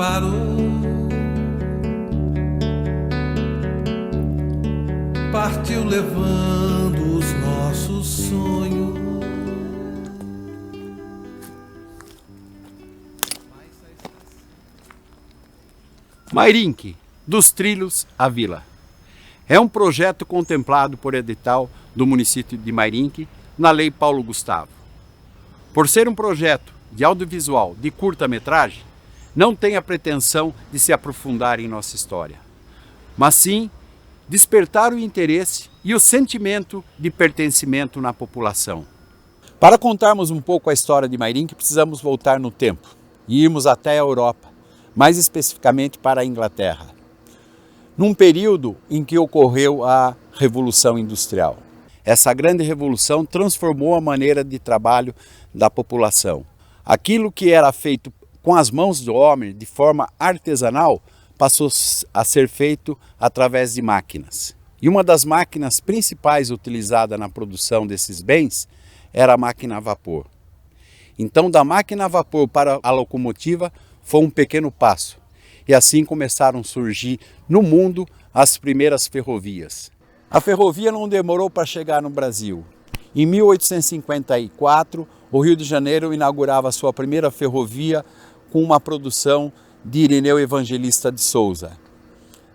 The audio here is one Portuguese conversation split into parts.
parou, partiu levando os nossos sonhos. Mairinque, dos trilhos à vila. É um projeto contemplado por edital do município de Mairinque na Lei Paulo Gustavo. Por ser um projeto de audiovisual de curta-metragem, não tem a pretensão de se aprofundar em nossa história, mas sim despertar o interesse e o sentimento de pertencimento na população. Para contarmos um pouco a história de Mairinque, precisamos voltar no tempo e irmos até a Europa, mais especificamente para a Inglaterra, num período em que ocorreu a Revolução Industrial. Essa grande revolução transformou a maneira de trabalho da população. Aquilo que era feito com as mãos do homem de forma artesanal passou a ser feito através de máquinas. E uma das máquinas principais utilizadas na produção desses bens era a máquina a vapor. Então, da máquina a vapor para a locomotiva foi um pequeno passo. E assim começaram a surgir no mundo as primeiras ferrovias. A ferrovia não demorou para chegar no Brasil. Em 1854, o Rio de Janeiro inaugurava sua primeira ferrovia com uma produção de Irineu Evangelista de Souza.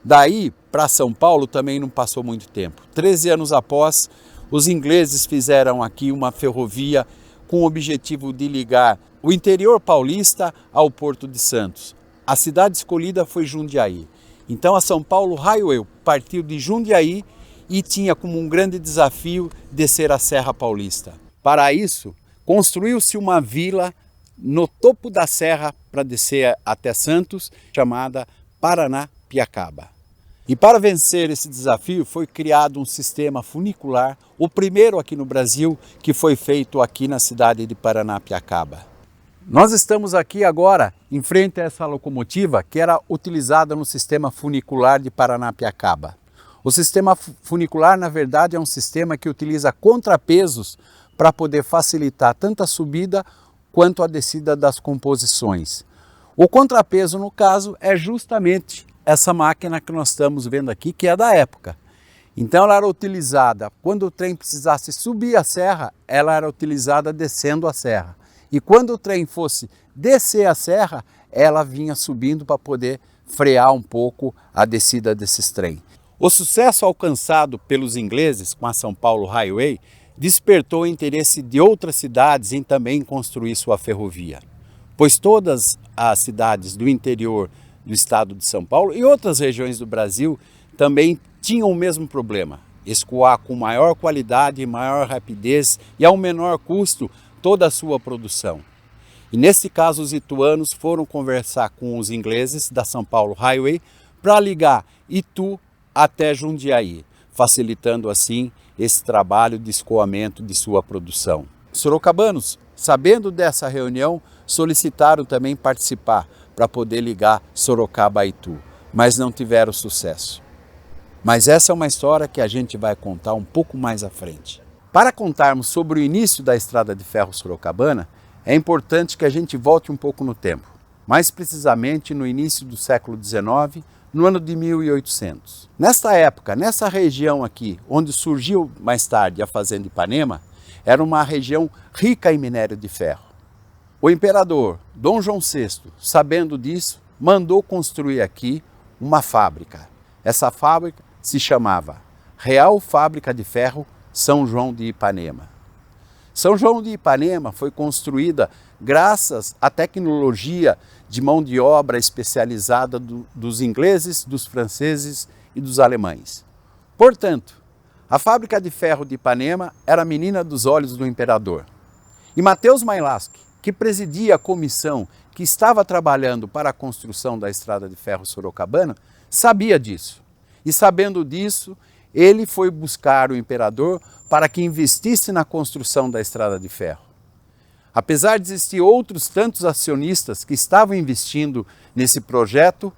Daí para São Paulo também não passou muito tempo. 13 anos após, os ingleses fizeram aqui uma ferrovia com o objetivo de ligar o interior paulista ao Porto de Santos. A cidade escolhida foi Jundiaí. Então a São Paulo Highway partiu de Jundiaí e tinha como um grande desafio descer a Serra Paulista. Para isso, construiu-se uma vila no topo da serra para descer até Santos, chamada Paranapiacaba. E para vencer esse desafio foi criado um sistema funicular, o primeiro aqui no Brasil, que foi feito aqui na cidade de Paranapiacaba. Nós estamos aqui agora em frente a essa locomotiva que era utilizada no sistema funicular de Paranapiacaba. O sistema funicular, na verdade, é um sistema que utiliza contrapesos para poder facilitar tanto a subida quanto a descida das composições. O contrapeso, no caso, é justamente essa máquina que nós estamos vendo aqui, que é da época. Então ela era utilizada, quando o trem precisasse subir a serra, ela era utilizada descendo a serra. E quando o trem fosse descer a serra, ela vinha subindo para poder frear um pouco a descida desses trens. O sucesso alcançado pelos ingleses com a São Paulo Highway despertou o interesse de outras cidades em também construir sua ferrovia, pois todas as cidades do interior do estado de São Paulo e outras regiões do Brasil também tinham o mesmo problema: escoar com maior qualidade, maior rapidez e ao menor custo toda a sua produção. E nesse caso os ituanos foram conversar com os ingleses da São Paulo Highway para ligar Itu até Jundiaí, facilitando assim esse trabalho de escoamento de sua produção. Os sorocabanos, sabendo dessa reunião, solicitaram também participar para poder ligar Sorocaba a Itu, mas não tiveram sucesso. Mas essa é uma história que a gente vai contar um pouco mais à frente. Para contarmos sobre o início da estrada de ferro sorocabana, é importante que a gente volte um pouco no tempo, mais precisamente no início do século XIX, no ano de 1800. Nesta época, nessa região aqui, onde surgiu mais tarde a Fazenda Ipanema, era uma região rica em minério de ferro. O imperador Dom João VI, sabendo disso, mandou construir aqui uma fábrica. Essa fábrica se chamava Real Fábrica de Ferro São João de Ipanema. São João de Ipanema foi construída graças à tecnologia de mão de obra especializada dos ingleses, dos franceses e dos alemães. Portanto, a fábrica de ferro de Ipanema era a menina dos olhos do imperador. E Mateus Mailaschi, que presidia a comissão que estava trabalhando para a construção da estrada de ferro sorocabana, sabia disso. E sabendo disso, ele foi buscar o imperador para que investisse na construção da estrada de ferro. Apesar de existir outros tantos acionistas que estavam investindo nesse projeto,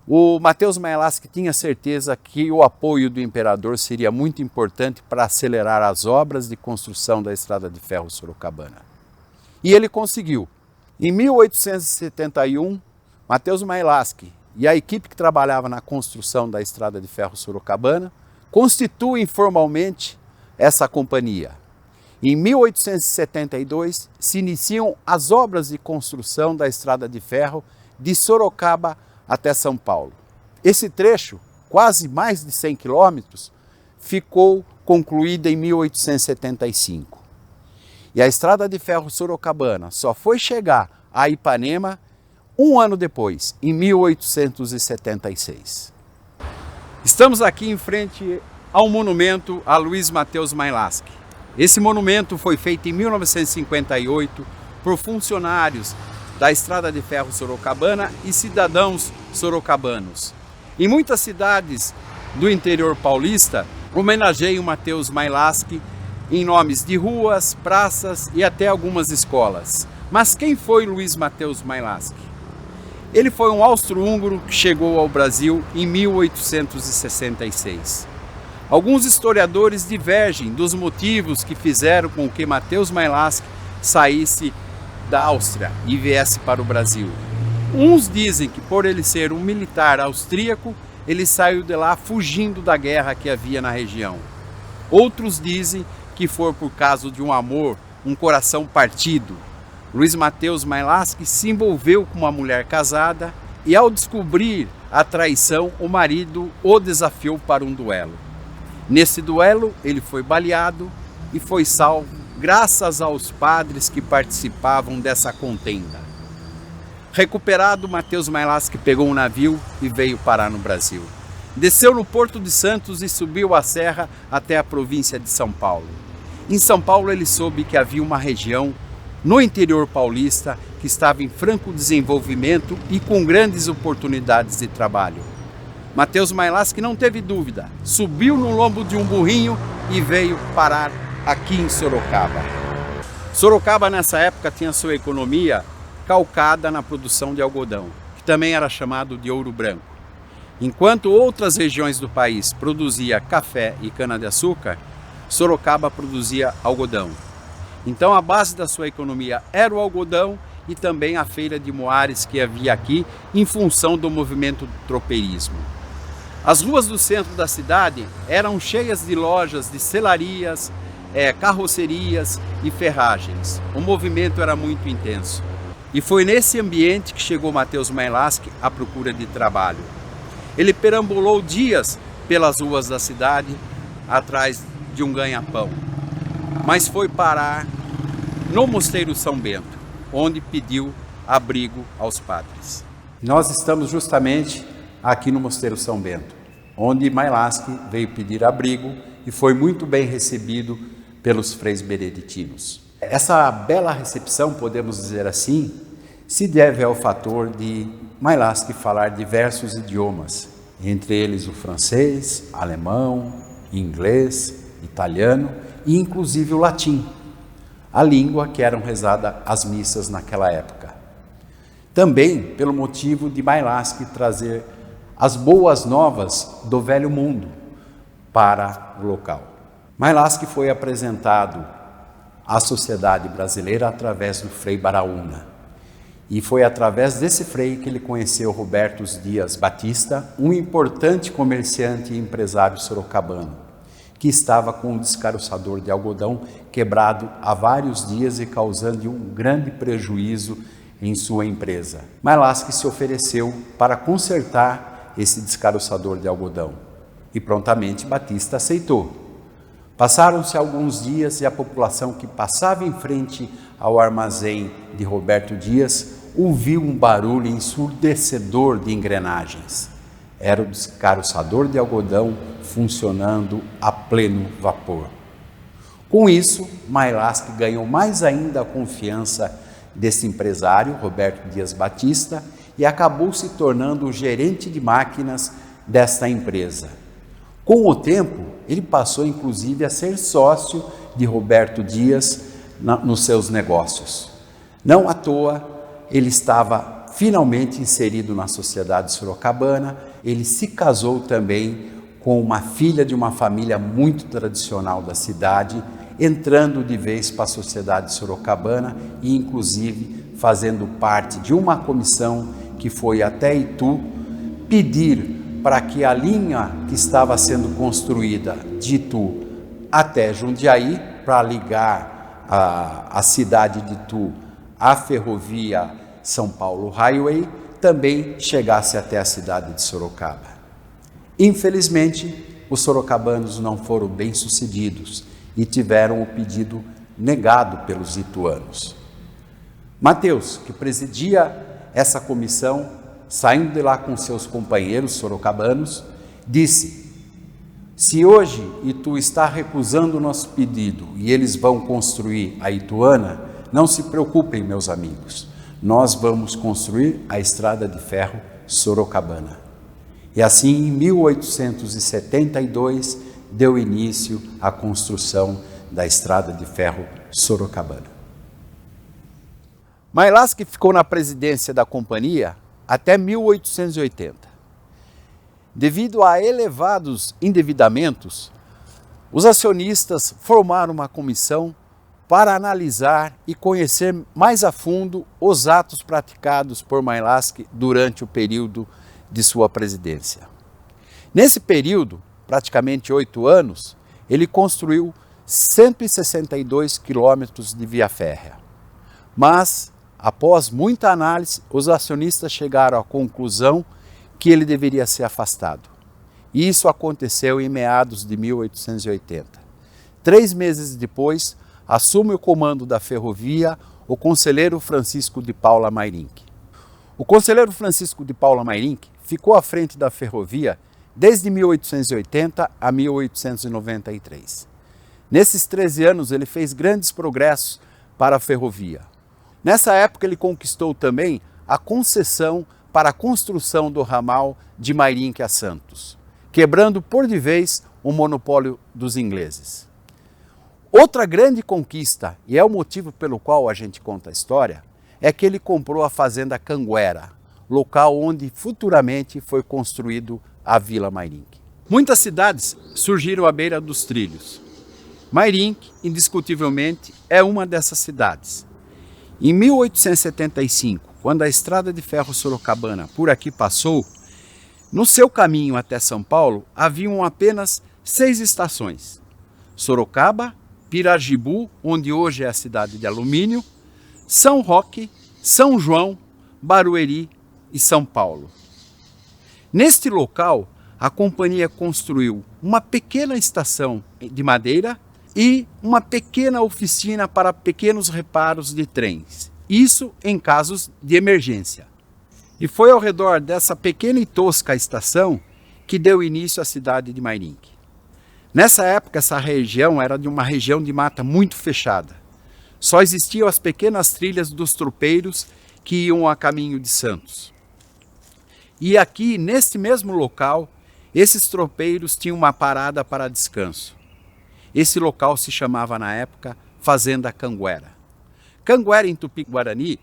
o Mateus Mailaschi tinha certeza que o apoio do imperador seria muito importante para acelerar as obras de construção da estrada de ferro sorocabana. E ele conseguiu. Em 1871, Matheus Mailaschi e a equipe que trabalhava na construção da Estrada de Ferro Sorocabana constituem formalmente essa companhia. Em 1872 se iniciam as obras de construção da Estrada de Ferro de Sorocaba até São Paulo. Esse trecho, quase mais de 100 quilômetros, ficou concluída em 1875. E a Estrada de Ferro Sorocabana só foi chegar a Ipanema um ano depois, em 1876. Estamos aqui em frente ao monumento a Luiz Matheus Mailaschi. Esse monumento foi feito em 1958 por funcionários da Estrada de Ferro Sorocabana e cidadãos sorocabanos. Em muitas cidades do interior paulista, homenageiam Matheus Mailaschi em nomes de ruas, praças e até algumas escolas. Mas quem foi Luiz Matheus Mailaschi? Ele foi um austro-húngaro que chegou ao Brasil em 1866. Alguns historiadores divergem dos motivos que fizeram com que Matheus Mailaschi saísse da Áustria e viesse para o Brasil. Uns dizem que por ele ser um militar austríaco, ele saiu de lá fugindo da guerra que havia na região. Outros dizem que foi por causa de um amor, um coração partido. Luiz Matheus Mailaschi se envolveu com uma mulher casada e, ao descobrir a traição, o marido o desafiou para um duelo. Nesse duelo, ele foi baleado e foi salvo graças aos padres que participavam dessa contenda. Recuperado, Matheus Mailaschi pegou um navio e veio parar no Brasil. Desceu no Porto de Santos e subiu a serra até a província de São Paulo. Em São Paulo, ele soube que havia uma região no interior paulista que estava em franco desenvolvimento e com grandes oportunidades de trabalho. Matheus Mailaschi não teve dúvida, subiu no lombo de um burrinho e veio parar aqui em Sorocaba. Sorocaba nessa época tinha sua economia calcada na produção de algodão, que também era chamado de ouro branco. Enquanto outras regiões do país produziam café e cana-de-açúcar, Sorocaba produzia algodão. Então a base da sua economia era o algodão e também a feira de Moares que havia aqui em função do movimento do tropeirismo. As ruas do centro da cidade eram cheias de lojas de selarias, carrocerias e ferragens. O movimento era muito intenso. E foi nesse ambiente que chegou Matheus Mailaschi à procura de trabalho. Ele perambulou dias pelas ruas da cidade atrás de um ganha-pão, mas foi parar no Mosteiro São Bento, onde pediu abrigo aos padres. Nós estamos justamente aqui no Mosteiro São Bento, onde Mailaschi veio pedir abrigo e foi muito bem recebido pelos freis beneditinos. Essa bela recepção, podemos dizer assim, se deve ao fator de Mailaschi falar diversos idiomas, entre eles o francês, alemão, inglês, italiano e inclusive o latim, a língua que eram rezadas as missas naquela época. Também pelo motivo de Mailaschi trazer as boas novas do velho mundo para o local. Mailaschi foi apresentado à sociedade brasileira através do Frei Baraúna. E foi através desse frei que ele conheceu Roberto Dias Batista, um importante comerciante e empresário sorocabano, que estava com um descaroçador de algodão quebrado há vários dias e causando um grande prejuízo em sua empresa. Mailaschi se ofereceu para consertar esse descaroçador de algodão e prontamente Batista aceitou. Passaram-se alguns dias e a população que passava em frente ao armazém de Roberto Dias ouviu um barulho ensurdecedor de engrenagens. Era o descaroçador de algodão funcionando a pleno vapor. Com isso, Mailaschi ganhou mais ainda a confiança desse empresário, Roberto Dias Batista, e acabou se tornando o gerente de máquinas desta empresa. Com o tempo, ele passou inclusive a ser sócio de Roberto Dias nos seus negócios. Não à toa, ele estava finalmente inserido na sociedade sorocabana. Ele se casou também com uma filha de uma família muito tradicional da cidade, entrando de vez para a sociedade sorocabana e inclusive fazendo parte de uma comissão que foi até Itu, pedir para que a linha que estava sendo construída de Itu até Jundiaí, para ligar a cidade de Itu à ferrovia São Paulo Highway, também chegasse até a cidade de Sorocaba. Infelizmente, os sorocabanos não foram bem-sucedidos e tiveram o pedido negado pelos ituanos. Mateus, que presidia essa comissão, saindo de lá com seus companheiros sorocabanos, disse: se hoje Itu está recusando o nosso pedido e eles vão construir a Ituana, não se preocupem, meus amigos, nós vamos construir a estrada de ferro sorocabana. E assim, em 1872, deu início à construção da estrada de ferro sorocabana. Mailasque ficou na presidência da companhia até 1880. Devido a elevados endividamentos, os acionistas formaram uma comissão para analisar e conhecer mais a fundo os atos praticados por Mailasque durante o período de sua presidência. Nesse período, praticamente 8 anos, ele construiu 162 quilômetros de via férrea. Mas, após muita análise, os acionistas chegaram à conclusão que ele deveria ser afastado. E isso aconteceu em meados de 1880. 3 meses depois, assume o comando da ferrovia o conselheiro Francisco de Paula Mairinque. O conselheiro Francisco de Paula Mairinque ficou à frente da ferrovia desde 1880 a 1893. Nesses 13 anos, ele fez grandes progressos para a ferrovia. Nessa época, ele conquistou também a concessão para a construção do ramal de Mairinque a Santos, quebrando por de vez o monopólio dos ingleses. Outra grande conquista, e é o motivo pelo qual a gente conta a história, é que ele comprou a fazenda Canguera, local onde futuramente foi construído a Vila Mairinque. Muitas cidades surgiram à beira dos trilhos. Mairinque, indiscutivelmente, é uma dessas cidades. Em 1875, quando a estrada de ferro sorocabana por aqui passou, no seu caminho até São Paulo haviam apenas 6 estações: Sorocaba, Pirajibu, onde hoje é a cidade de Alumínio, São Roque, São João, Barueri e São Paulo. Neste local, a companhia construiu uma pequena estação de madeira e uma pequena oficina para pequenos reparos de trens, isso em casos de emergência. E foi ao redor dessa pequena e tosca estação que deu início à cidade de Mairinque. Nessa época, essa região era de uma região de mata muito fechada. Só existiam as pequenas trilhas dos tropeiros que iam a caminho de Santos. E aqui, neste mesmo local, esses tropeiros tinham uma parada para descanso. Esse local se chamava na época Fazenda Canguera. Canguera em Tupi-Guarani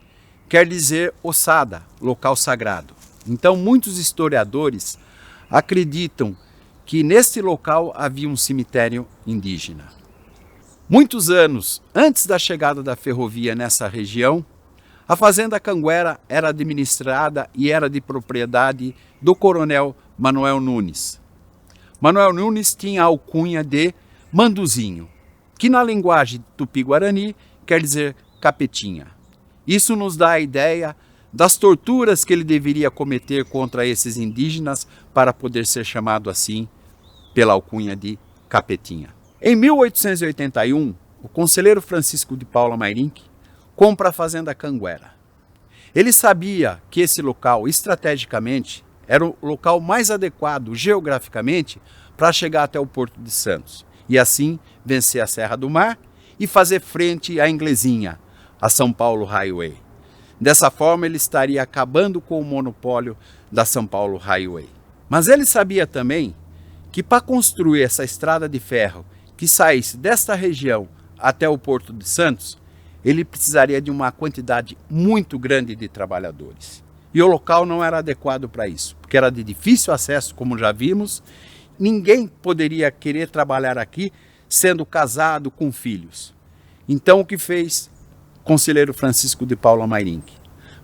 quer dizer ossada, local sagrado. Então muitos historiadores acreditam que neste local havia um cemitério indígena. Muitos anos antes da chegada da ferrovia nessa região, a Fazenda Canguera era administrada e era de propriedade do coronel Manuel Nunes. Manuel Nunes tinha a alcunha de Manduzinho, que na linguagem tupi-guarani quer dizer capetinha. Isso nos dá a ideia das torturas que ele deveria cometer contra esses indígenas para poder ser chamado assim pela alcunha de capetinha. Em 1881, o conselheiro Francisco de Paula Mairinque compra a Fazenda Canguera. Ele sabia que esse local, estrategicamente, era o local mais adequado geograficamente para chegar até o Porto de Santos e assim vencer a Serra do Mar e fazer frente à Inglesinha, a São Paulo Highway. Dessa forma, ele estaria acabando com o monopólio da São Paulo Highway. Mas ele sabia também que para construir essa estrada de ferro que saísse desta região até o Porto de Santos, ele precisaria de uma quantidade muito grande de trabalhadores. E o local não era adequado para isso, porque era de difícil acesso, como já vimos. Ninguém poderia querer trabalhar aqui sendo casado com filhos. Então o que fez o conselheiro Francisco de Paula Mairinque?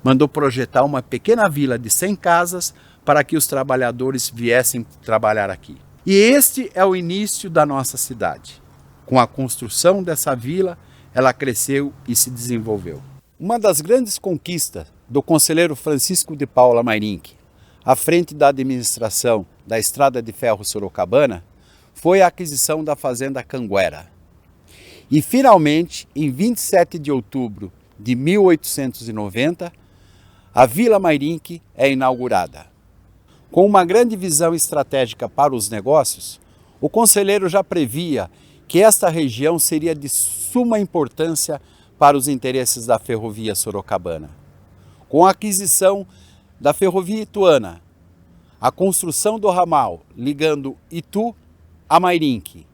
mandou projetar uma pequena vila de 100 casas para que os trabalhadores viessem trabalhar aqui. E este é o início da nossa cidade. Com a construção dessa vila, ela cresceu e se desenvolveu. Uma das grandes conquistas do conselheiro Francisco de Paula Mairinque, à frente da administração da Estrada de Ferro Sorocabana, foi a aquisição da Fazenda Canguera. E finalmente, em 27 de outubro de 1890, a Vila Mairinque é inaugurada. Com uma grande visão estratégica para os negócios, o conselheiro já previa que esta região seria de suma importância para os interesses da ferrovia sorocabana. Com a aquisição da ferrovia Ituana, a construção do ramal ligando Itu a Mairinque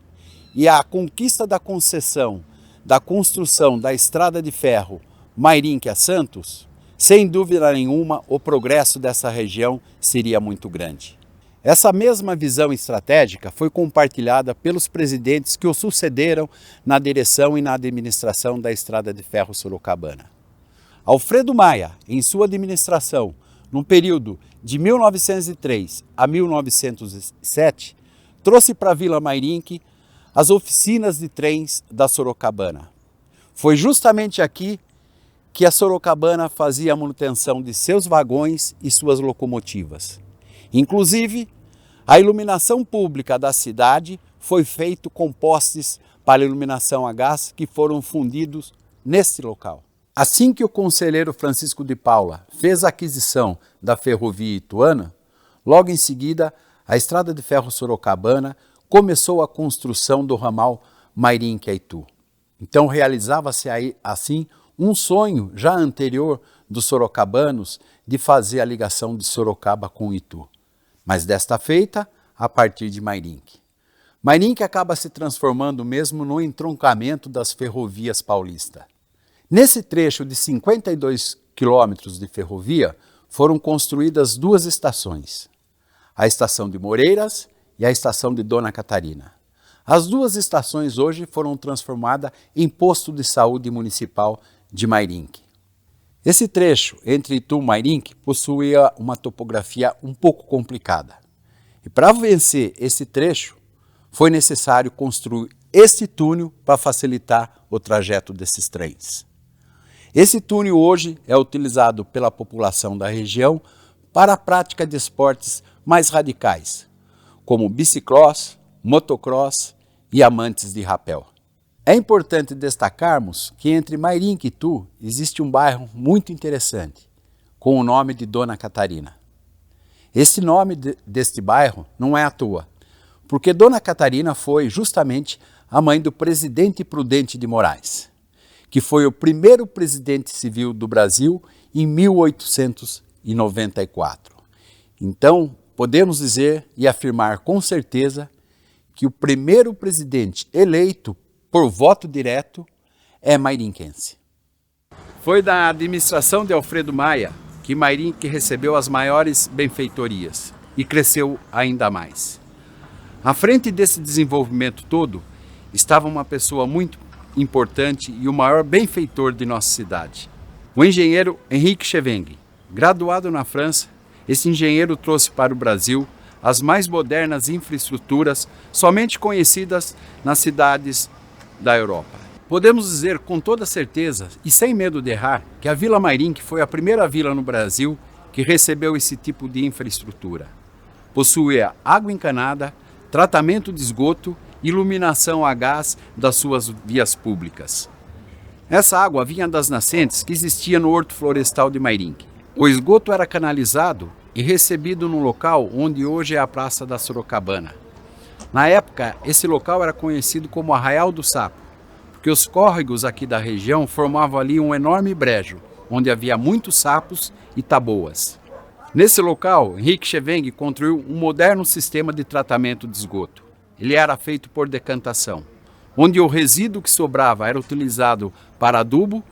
e a conquista da concessão da construção da estrada de ferro Mairinque a Santos, sem dúvida nenhuma o progresso dessa região seria muito grande. Essa mesma visão estratégica foi compartilhada pelos presidentes que o sucederam na direção e na administração da Estrada de Ferro Sorocabana. Alfredo Maia, em sua administração, no período de 1903 a 1907, trouxe para a Vila Mairinque as oficinas de trens da Sorocabana. Foi justamente aqui que a Sorocabana fazia a manutenção de seus vagões e suas locomotivas. Inclusive, a iluminação pública da cidade foi feita com postes para iluminação a gás que foram fundidos neste local. Assim que o conselheiro Francisco de Paula fez a aquisição da ferrovia Ituana, logo em seguida, a Estrada de Ferro Sorocabana começou a construção do ramal Mairinque a Itu. Então realizava-se aí, assim, um sonho já anterior dos sorocabanos de fazer a ligação de Sorocaba com Itu, mas desta feita a partir de Mairinque. Mairinque acaba se transformando mesmo no entroncamento das ferrovias paulistas. Nesse trecho de 52 quilômetros de ferrovia foram construídas duas estações, a estação de Moreiras e a estação de Dona Catarina. As duas estações hoje foram transformadas em posto de saúde municipal de Mairinque. Esse trecho entre Itu e Mairinque possuía uma topografia um pouco complicada. E para vencer esse trecho, foi necessário construir este túnel para facilitar o trajeto desses trens. Esse túnel hoje é utilizado pela população da região para a prática de esportes mais radicais, como bicicross, motocross e amantes de rapel. É importante destacarmos que entre Mairinque e Itu existe um bairro muito interessante, com o nome de Dona Catarina. Esse nome deste bairro não é à toa, porque Dona Catarina foi justamente a mãe do presidente Prudente de Moraes, que foi o primeiro presidente civil do Brasil em 1894. Então, podemos dizer e afirmar com certeza que o primeiro presidente eleito por voto direto é mairinquense. Foi da administração de Alfredo Maia que Mairinque recebeu as maiores benfeitorias e cresceu ainda mais. À frente desse desenvolvimento todo estava uma pessoa muito importante e o maior benfeitor de nossa cidade, o engenheiro Henrique Cheveng. Graduado na França, esse engenheiro trouxe para o Brasil as mais modernas infraestruturas somente conhecidas nas cidades da Europa. Podemos dizer com toda certeza e sem medo de errar que a Vila Mairinque foi a primeira vila no Brasil que recebeu esse tipo de infraestrutura. Possuía água encanada, tratamento de esgoto e iluminação a gás das suas vias públicas. Essa água vinha das nascentes que existia no Horto Florestal de Mairinque. O esgoto era canalizado e recebido no local onde hoje é a Praça da Sorocabana. Na época, esse local era conhecido como Arraial do Sapo, porque os córregos aqui da região formavam ali um enorme brejo, onde havia muitos sapos e taboas. Nesse local, Henrique Cheveng construiu um moderno sistema de tratamento de esgoto. Ele era feito por decantação, onde o resíduo que sobrava era utilizado para adubo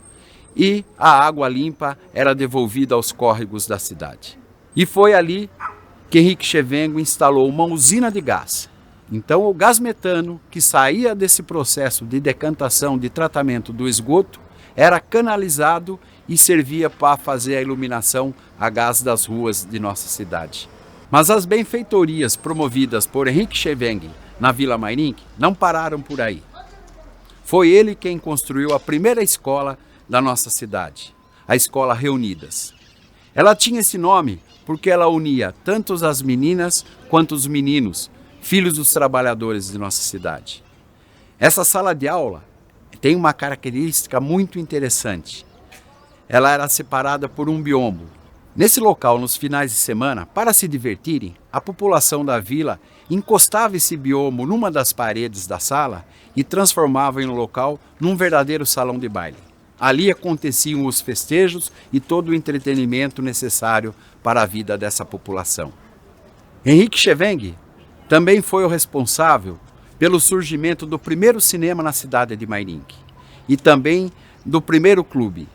e a água limpa era devolvida aos córregos da cidade. E foi ali que Henrique Cheveng instalou uma usina de gás. Então o gás metano que saía desse processo de decantação de tratamento do esgoto era canalizado e servia para fazer a iluminação a gás das ruas de nossa cidade. Mas as benfeitorias promovidas por Henrique Cheveng na Vila Mairinque não pararam por aí. Foi ele quem construiu a primeira escola da nossa cidade, a Escola Reunidas. Ela tinha esse nome porque ela unia tanto as meninas quanto os meninos, filhos dos trabalhadores de nossa cidade. Essa sala de aula tem uma característica muito interessante. Ela era separada por um biombo. Nesse local, nos finais de semana, para se divertirem, a população da vila encostava esse biombo numa das paredes da sala e transformava o local num verdadeiro salão de baile. Ali aconteciam os festejos e todo o entretenimento necessário para a vida dessa população. Henrique Cheveng também foi o responsável pelo surgimento do primeiro cinema na cidade de Mairinque e também do primeiro clube.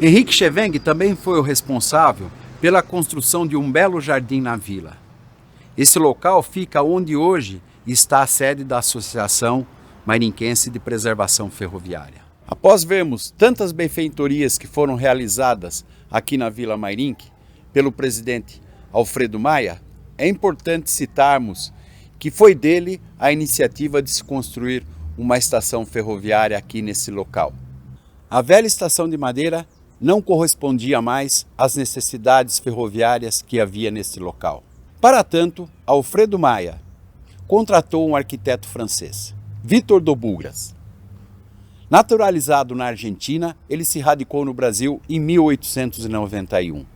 Henrique Cheveng também foi o responsável pela construção de um belo jardim na vila. Esse local fica onde hoje está a sede da Associação Mairinquense de Preservação Ferroviária. Após vermos tantas benfeitorias que foram realizadas aqui na Vila Mairinque pelo presidente Alfredo Maia, é importante citarmos que foi dele a iniciativa de se construir uma estação ferroviária aqui nesse local. A velha estação de madeira não correspondia mais às necessidades ferroviárias que havia neste local. Para tanto, Alfredo Maia contratou um arquiteto francês, Victor do Bugras. Naturalizado na Argentina, ele se radicou no Brasil em 1891.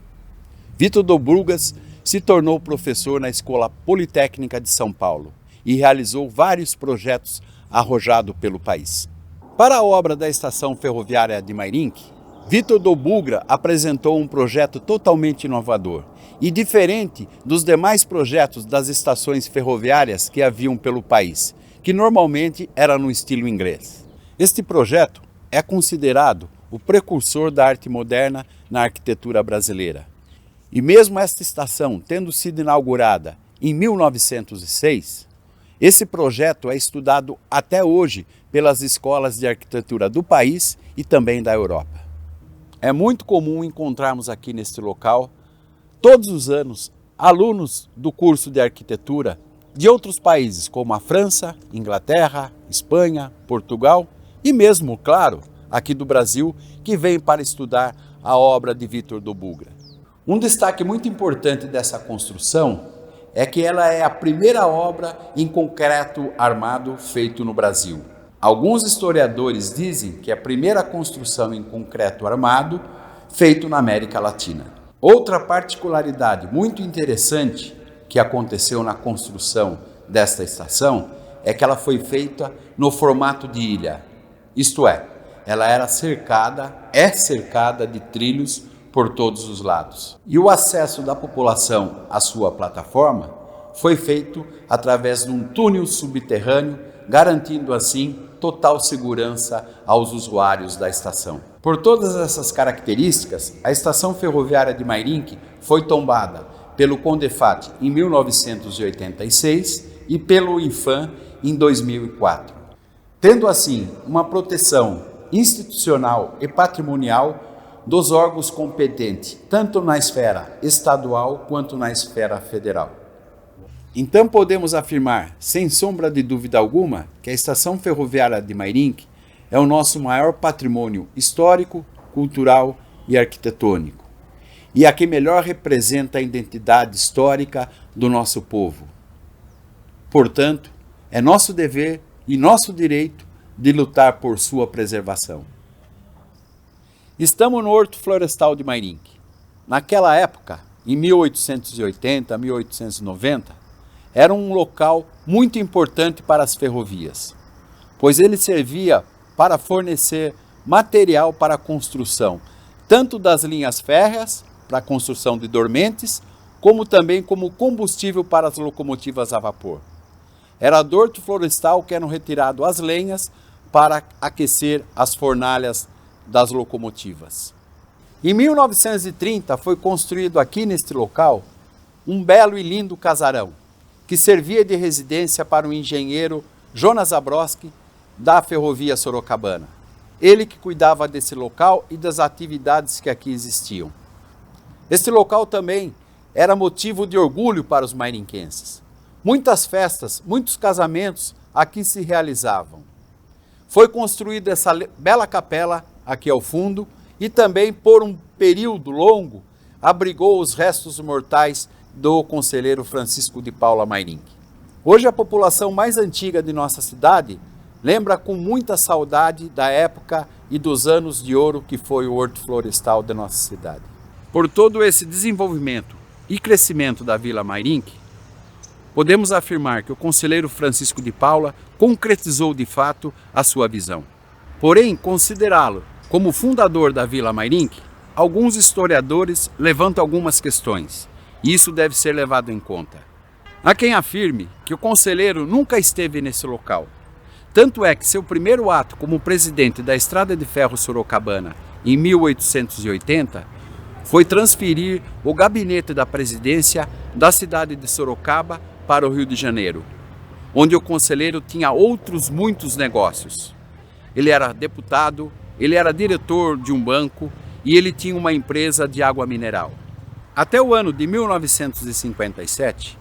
Victor do Bugras se tornou professor na Escola Politécnica de São Paulo e realizou vários projetos arrojados pelo país. Para a obra da estação ferroviária de Mairinque, Victor do Bugras apresentou um projeto totalmente inovador e diferente dos demais projetos das estações ferroviárias que haviam pelo país, que normalmente era no estilo inglês. Este projeto é considerado o precursor da arte moderna na arquitetura brasileira. E mesmo esta estação tendo sido inaugurada em 1906, esse projeto é estudado até hoje pelas escolas de arquitetura do país e também da Europa. É muito comum encontrarmos aqui neste local, todos os anos, alunos do curso de arquitetura de outros países, como a França, Inglaterra, Espanha, Portugal e mesmo, claro, aqui do Brasil, que vêm para estudar a obra de Victor do Bugras. Um destaque muito importante dessa construção é que ela é a primeira obra em concreto armado feito no Brasil. Alguns historiadores dizem que é a primeira construção em concreto armado feito na América Latina. Outra particularidade muito interessante que aconteceu na construção desta estação é que ela foi feita no formato de ilha. Isto é, ela é cercada de trilhos por todos os lados. E o acesso da população à sua plataforma foi feito através de um túnel subterrâneo, garantindo assim total segurança aos usuários da estação. Por todas essas características, a estação ferroviária de Mairinque foi tombada pelo CONDEFAT em 1986 e pelo INFAM em 2004, tendo assim uma proteção institucional e patrimonial dos órgãos competentes, tanto na esfera estadual quanto na esfera federal. Então podemos afirmar, sem sombra de dúvida alguma, que a estação ferroviária de Mairinque é o nosso maior patrimônio histórico, cultural e arquitetônico, e a que melhor representa a identidade histórica do nosso povo. Portanto, é nosso dever e nosso direito de lutar por sua preservação. Estamos no Horto Florestal de Mairinque. Naquela época, em 1880, 1890, era um local muito importante para as ferrovias, pois ele servia para fornecer material para a construção, tanto das linhas férreas, para a construção de dormentes, como também como combustível para as locomotivas a vapor. Era do Horto Florestal que eram retiradas as lenhas para aquecer as fornalhas das locomotivas. Em 1930 foi construído aqui neste local um belo e lindo casarão, que servia de residência para o engenheiro Jonas Zabroski da ferrovia Sorocabana. Ele que cuidava desse local e das atividades que aqui existiam. Este local também era motivo de orgulho para os mairinquenses. Muitas festas, muitos casamentos aqui se realizavam. Foi construída essa bela capela aqui ao fundo e também, por um período longo, abrigou os restos mortais do conselheiro Francisco de Paula Mairinque. Hoje a população mais antiga de nossa cidade lembra com muita saudade da época e dos anos de ouro que foi o horto florestal da nossa cidade. Por todo esse desenvolvimento e crescimento da Vila Mairinque, podemos afirmar que o conselheiro Francisco de Paula concretizou de fato a sua visão. Porém, considerá-lo como fundador da Vila Mairinque, alguns historiadores levantam algumas questões, e isso deve ser levado em conta. Há quem afirme que o conselheiro nunca esteve nesse local. Tanto é que seu primeiro ato como presidente da Estrada de Ferro Sorocabana, em 1880, foi transferir o gabinete da presidência da cidade de Sorocaba para o Rio de Janeiro, onde o conselheiro tinha outros muitos negócios. Ele era deputado, ele era diretor de um banco e ele tinha uma empresa de água mineral. Até o ano de 1957,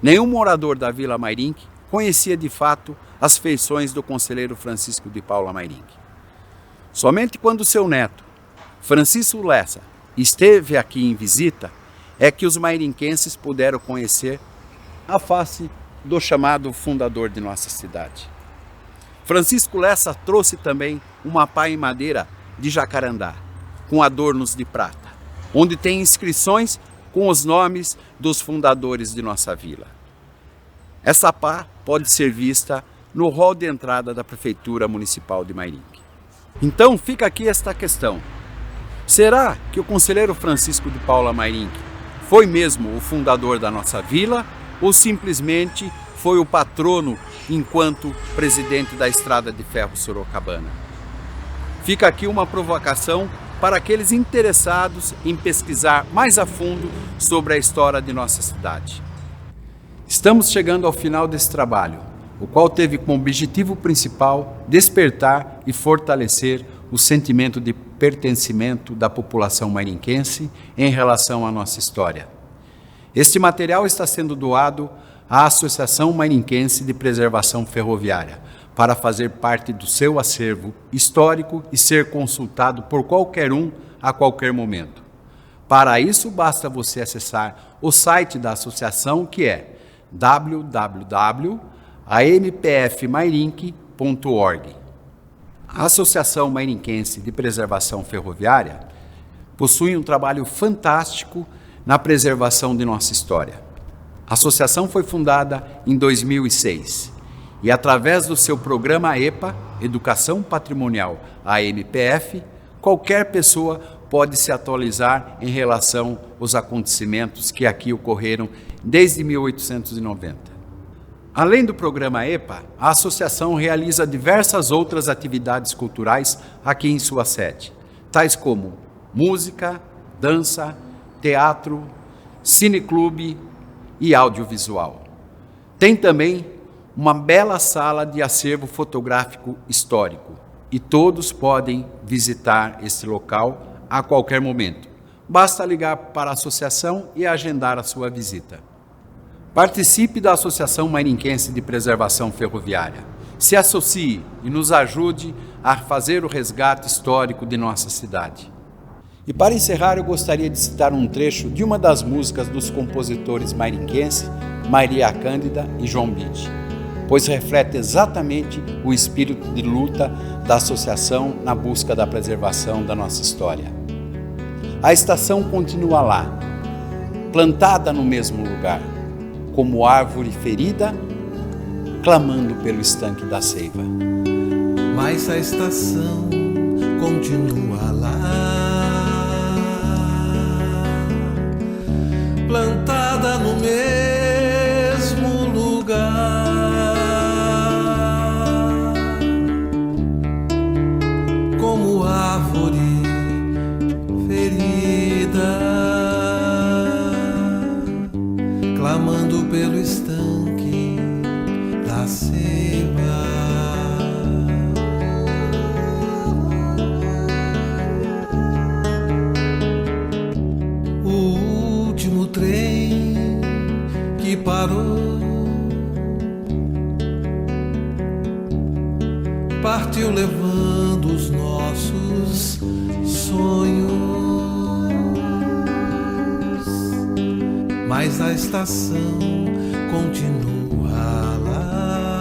nenhum morador da Vila Mairinque conhecia de fato as feições do conselheiro Francisco de Paula Mairinque. Somente quando seu neto, Francisco Lessa, esteve aqui em visita, é que os mairinquenses puderam conhecer a face do chamado fundador de nossa cidade. Francisco Lessa trouxe também uma pá em madeira de jacarandá, com adornos de prata, onde tem inscrições com os nomes dos fundadores de nossa vila. Essa pá pode ser vista no hall de entrada da Prefeitura Municipal de Mairinque. Então fica aqui esta questão. Será que o conselheiro Francisco de Paula Mairinque foi mesmo o fundador da nossa vila ou simplesmente foi o patrono enquanto presidente da Estrada de Ferro Sorocabana? Fica aqui uma provocação para aqueles interessados em pesquisar mais a fundo sobre a história de nossa cidade. Estamos chegando ao final desse trabalho, o qual teve como objetivo principal despertar e fortalecer o sentimento de pertencimento da população mairinquense em relação à nossa história. Este material está sendo doado à Associação Mairinquense de Preservação Ferroviária, para fazer parte do seu acervo histórico e ser consultado por qualquer um a qualquer momento. Para isso, basta você acessar o site da associação, que é www.ampfmairinque.org. A Associação Mairinquense de Preservação Ferroviária possui um trabalho fantástico na preservação de nossa história. A associação foi fundada em 2006 e, através do seu programa EPA, Educação Patrimonial AMPF, qualquer pessoa pode se atualizar em relação aos acontecimentos que aqui ocorreram desde 1890. Além do programa EPA, a associação realiza diversas outras atividades culturais aqui em sua sede, tais como música, dança, teatro, cineclube e audiovisual. Tem também uma bela sala de acervo fotográfico histórico e todos podem visitar esse local a qualquer momento. Basta ligar para a associação e agendar a sua visita. Participe da Associação Mairinquense de Preservação Ferroviária. Se associe e nos ajude a fazer o resgate histórico de nossa cidade. E para encerrar, eu gostaria de citar um trecho de uma das músicas dos compositores mairinquenses, Maria Cândida e João Bide, pois reflete exatamente o espírito de luta da associação na busca da preservação da nossa história. A estação continua lá, plantada no mesmo lugar, como árvore ferida, clamando pelo estanque da seiva. Mas a estação continua lá, plantada no mesmo lugar, como árvore ferida, clamando pelo estanque da seiva. partiu levando os nossos sonhos, mas a estação continua lá,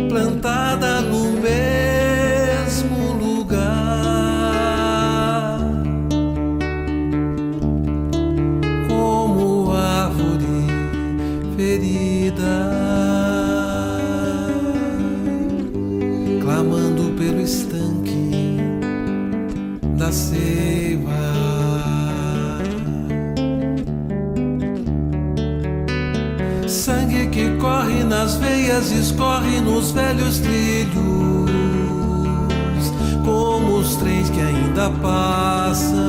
plantada no mesmo lugar, como árvore ferida, clamando pelo estanque da seiva. Sangue que corre nas veias, escorre nos velhos trilhos, como os trens que ainda passam.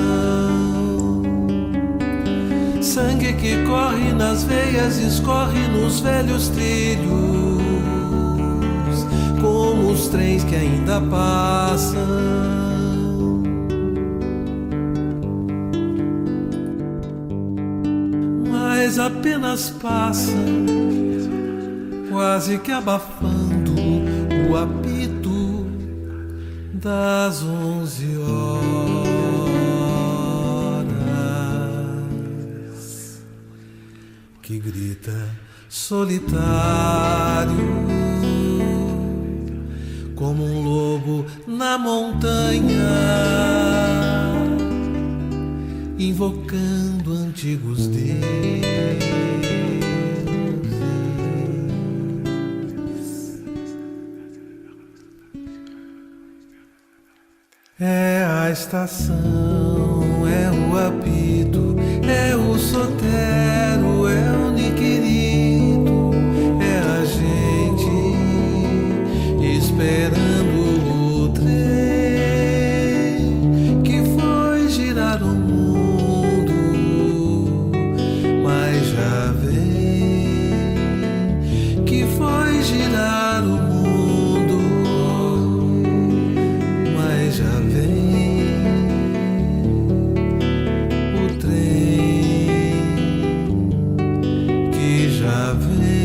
Sangue que corre nas veias, escorre nos velhos trilhos, como os trens que ainda passam. Mas apenas passa, quase que abafando o apito das 11 horas, que grita solitário, como um lobo na montanha, invocando antigos deuses. É a estação, é o apito, é o sotero, é o niquirito, é a gente esperando o trem que foi girar o mundo, mas já vem, que foi girar o mundo, mas já vem o trem que já vem.